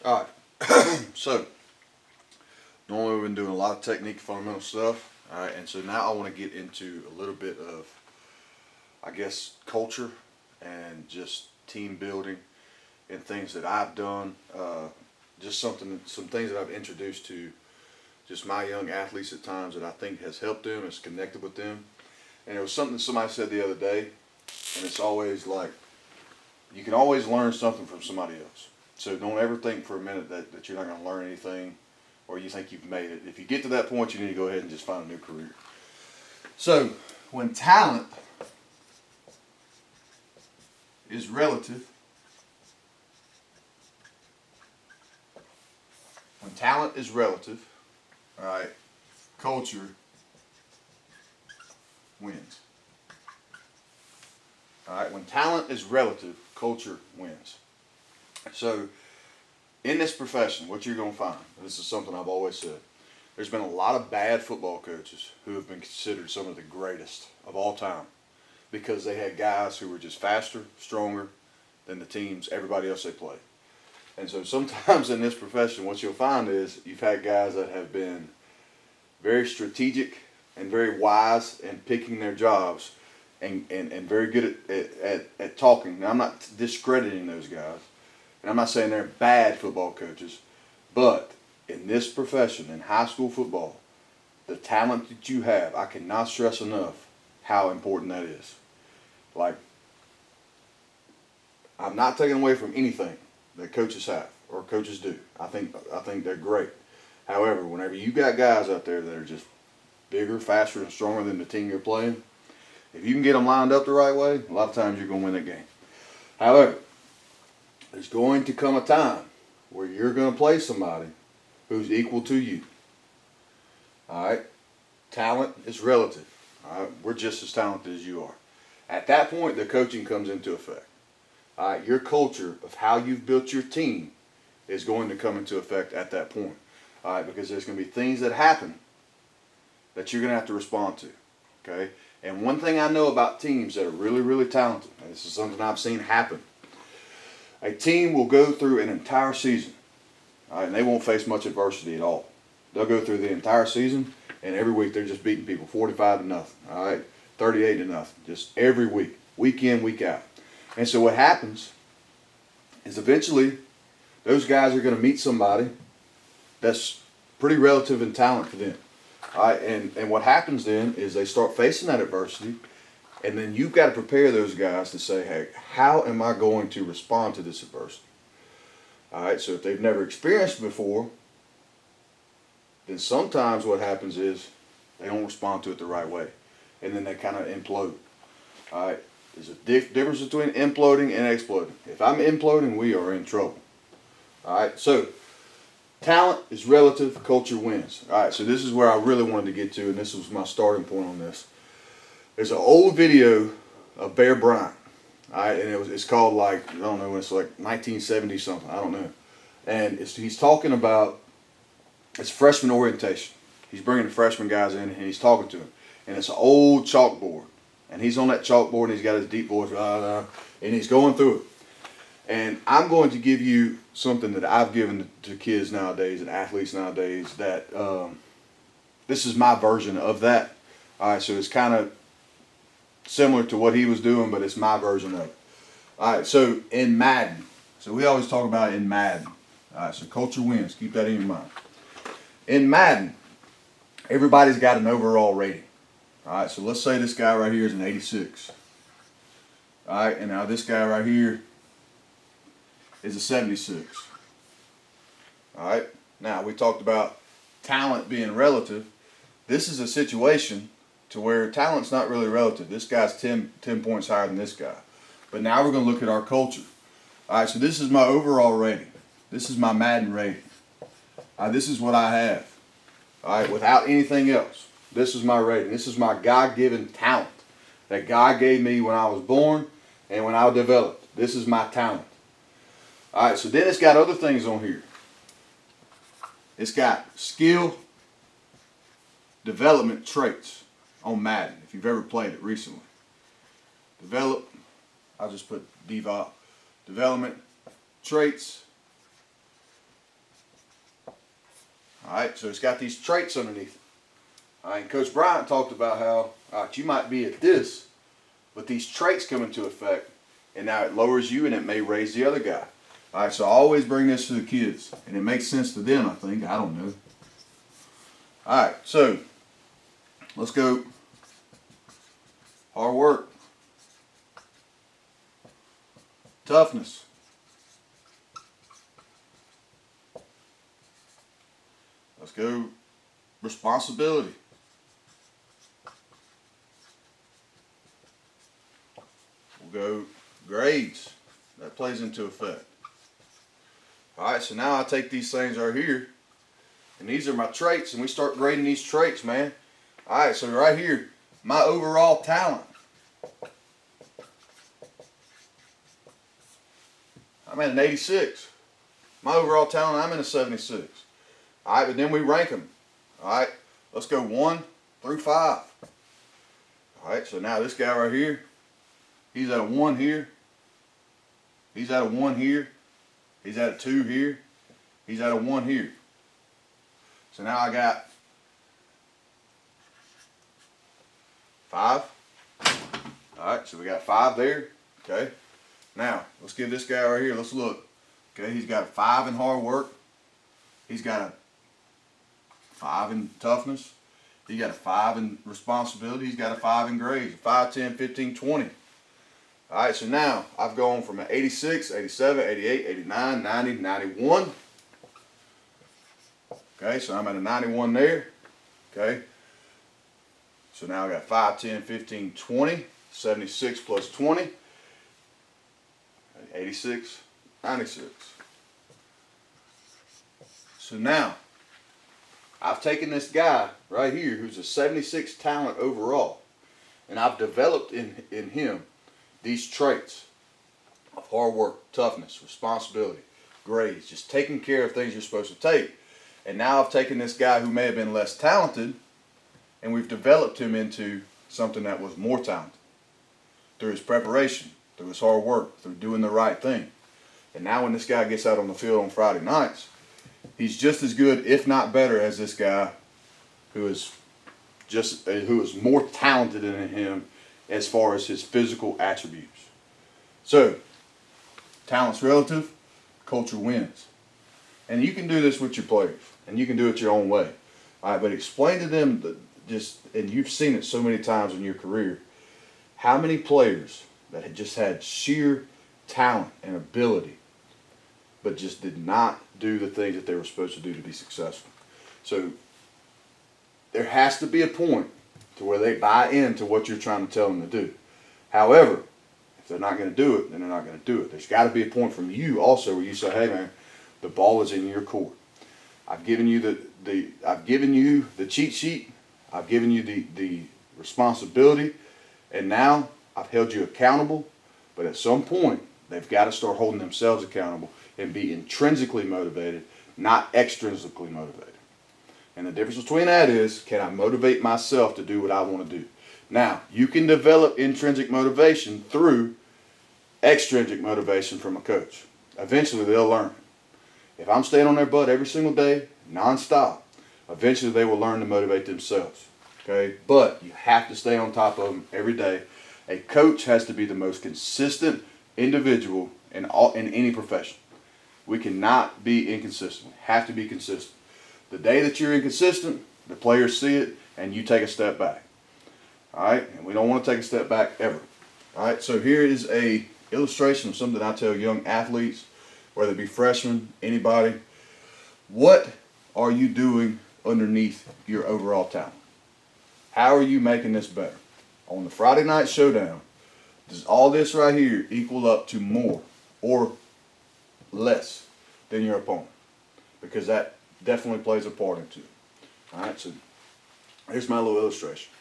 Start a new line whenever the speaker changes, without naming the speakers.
All right. So normally we've been doing a lot of technique, fundamental stuff. All right, and so now I want to get into a little bit of, I guess, culture and just team building and things that I've done. Just some things that I've introduced to just my young athletes at times that I think has helped them, has connected with them. And it was something somebody said the other day, and it's always like, you can always learn something from somebody else. So don't ever think for a minute that you're not going to learn anything or you think you've made it. If you get to that point, you need to go ahead and just find a new career. So when talent is relative, all right, culture wins. All right, when talent is relative, culture wins. So in this profession, what you're going to find, and this is something I've always said, there's been a lot of bad football coaches who have been considered some of the greatest of all time because they had guys who were just faster, stronger than the teams, everybody else they played. And so sometimes in this profession, what you'll find is you've had guys that have been very strategic and very wise in picking their jobs and very good at talking. Now, I'm not discrediting those guys, and I'm not saying they're bad football coaches, but in this profession, in high school football, the talent that you have, I cannot stress enough how important that is. Like, I'm not taking away from anything that coaches have or coaches do. I think they're great. However, whenever you got guys out there that are just bigger, faster, and stronger than the team you're playing, if you can get them lined up the right way, a lot of times you're going to win that game. However, there's going to come a time where you're going to play somebody who's equal to you. All right? Talent is relative. All right? We're just as talented as you are. At that point, the coaching comes into effect. All right? Your culture of how you've built your team is going to come into effect at that point. All right? Because there's going to be things that happen that you're going to have to respond to. Okay? And one thing I know about teams that are really, really talented, and this is something I've seen happen, a team will go through an entire season, all right, and they won't face much adversity at all. They'll go through the entire season, and every week they're just beating people 45-0, all right, 38-0, just every week, week in, week out. And so what happens is eventually those guys are going to meet somebody that's pretty relative in talent to them. All right, and what happens then is they start facing that adversity, and then you've got to prepare those guys to say, hey, how am I going to respond to this adversity? All right, so if they've never experienced it before, then sometimes what happens is they don't respond to it the right way, and then they kind of implode. All right, there's a difference between imploding and exploding. If I'm imploding, we are in trouble. All right, so talent is relative, culture wins. All right, so this is where I really wanted to get to, and this was my starting point on this. There's an old video of Bear Bryant, all right, and it's called, like, I don't know, it's like 1970 something, I don't know. And he's talking about, it's freshman orientation. He's bringing the freshman guys in, and he's talking to them. And it's an old chalkboard. And he's on that chalkboard, and he's got his deep voice, and he's going through it. And I'm going to give you something that I've given to kids nowadays and athletes nowadays that this is my version of that. All right, so it's kind of similar to what he was doing, but it's my version of it. All right, so in Madden, so we always talk about in Madden. All right, so culture wins. Keep that in your mind. In Madden, everybody's got an overall rating. All right, so let's say this guy right here is an 86. All right, and now this guy right here is a 76. All right, now we talked about talent being relative. This is a situation to where talent's not really relative. This guy's 10 points higher than this guy. But now we're going to look at our culture. All right, so this is my overall rating. This is my Madden rating. All right, this is what I have. All right, without anything else. This is my rating. This is my God-given talent that God gave me when I was born and when I developed. This is my talent. All right, so then it's got other things on here. It's got skill development traits on Madden, if you've ever played it recently. I'll just put DVOP, development traits, All right, so it's got these traits underneath it. All right, and Coach Bryant talked about how you might be at this, but these traits come into effect, and now it lowers you and it may raise the other guy. All right, so I always bring this to the kids, and it makes sense to them, I think. I don't know. All right, so let's go. Hard work. Toughness. Let's go. Responsibility. We'll go grades. That plays into effect. Alright, so now I take these things right here, and these are my traits, and we start grading these traits, man. Alright, so right here, my overall talent. I'm at an 86. My overall talent, I'm in a 76. Alright, but then we rank them. Alright, let's go 1 through 5. Alright, so now this guy right here, he's at a 1 here. He's at a 1 here. He's at a 2 here. He's at a 1 here. So now I got 5. Alright, so we got 5 there. Okay. Now, let's give this guy right here, let's look. Okay, he's got a 5 in hard work. He's got a 5 in toughness. He got a 5 in responsibility. He's got a 5 in grades. 5, 10, 15, 20. Alright, so now I've gone from an 86, 87, 88, 89, 90, 91. Okay, so I'm at a 91 there. Okay. So now I got 5, 10, 15, 20. 76 plus 20. 86, 96. So now, I've taken this guy right here who's a 76 talent overall, and I've developed in him these traits of hard work, toughness, responsibility, grades, just taking care of things you're supposed to take. And now I've taken this guy who may have been less talented, and we've developed him into something that was more talented through his preparation, through his hard work, through doing the right thing. And now when this guy gets out on the field on Friday nights, he's just as good, if not better, as this guy who is more talented than him as far as his physical attributes. So, talent's relative, culture wins. And you can do this with your players, and you can do it your own way. All right, but explain to them and you've seen it so many times in your career, how many players that had just had sheer talent and ability, but just did not do the things that they were supposed to do to be successful. So there has to be a point to where they buy into what you're trying to tell them to do. However, if they're not going to do it, then they're not going to do it. There's got to be a point from you also where you say, hey man, the ball is in your court. I've given you the cheat sheet. I've given you the responsibility, and now I've held you accountable. But at some point, they've got to start holding themselves accountable and be intrinsically motivated, not extrinsically motivated. And the difference between that is, can I motivate myself to do what I want to do? Now, you can develop intrinsic motivation through extrinsic motivation from a coach. Eventually, they'll learn. If I'm staying on their butt every single day, nonstop, eventually they will learn to motivate themselves. Okay? But you have to stay on top of them every day. A coach has to be the most consistent individual in any profession. We cannot be inconsistent. We have to be consistent. The day that you're inconsistent, the players see it, and you take a step back. All right? And we don't want to take a step back ever. All right? So here is a illustration of something I tell young athletes, whether it be freshmen, anybody. What are you doing underneath your overall talent? How are you making this better? On the Friday night showdown, does all this right here equal up to more or less than your opponent? Because that definitely plays a part into it. All right, so here's my little illustration.